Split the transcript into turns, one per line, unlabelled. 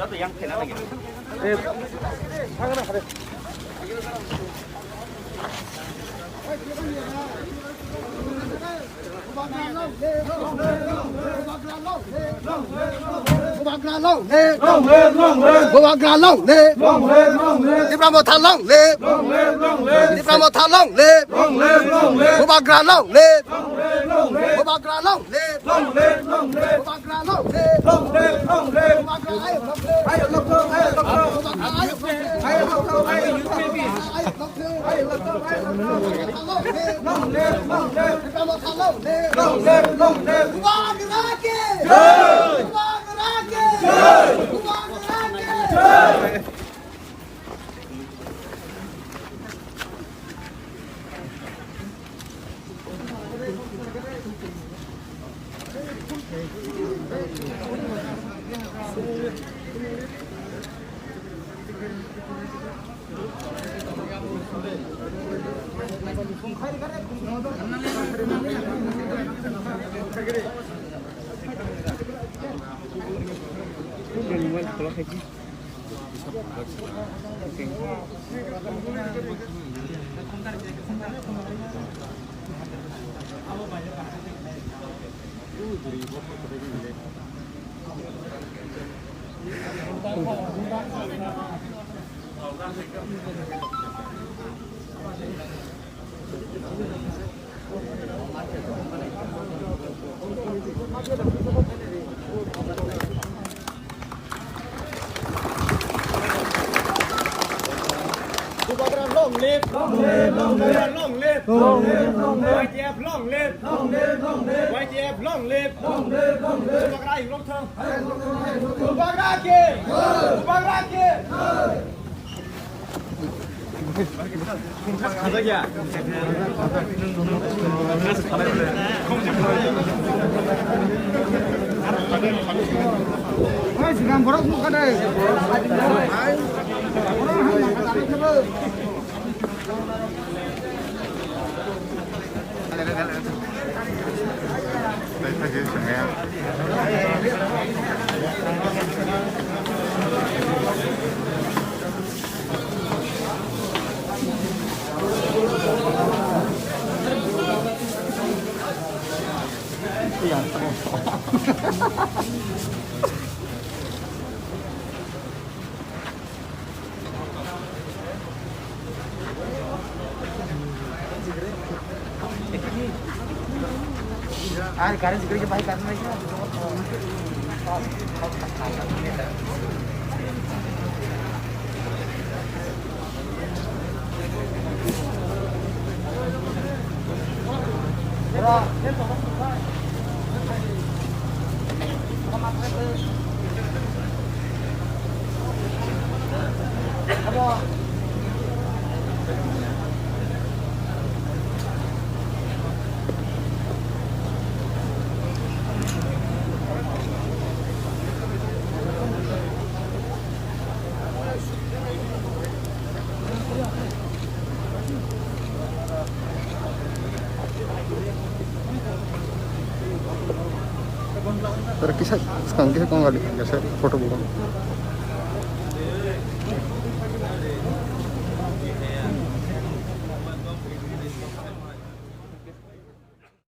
나도 양태 나가게.
네. 상하나 가래.
Long live, long live, long live, long live, long live, long live. YTF long live, long live, long live. YTF long live, long live, long live. Subagrai long term. Subagrai, Subagrai. 가자기야. 아이 지금 뭐라고 못 가네. 아이 뭐라고 하면 안 돼. Ah, sekarang segera baik karena ini.
तर किसा sekarang kita nggak dikasih foto bukan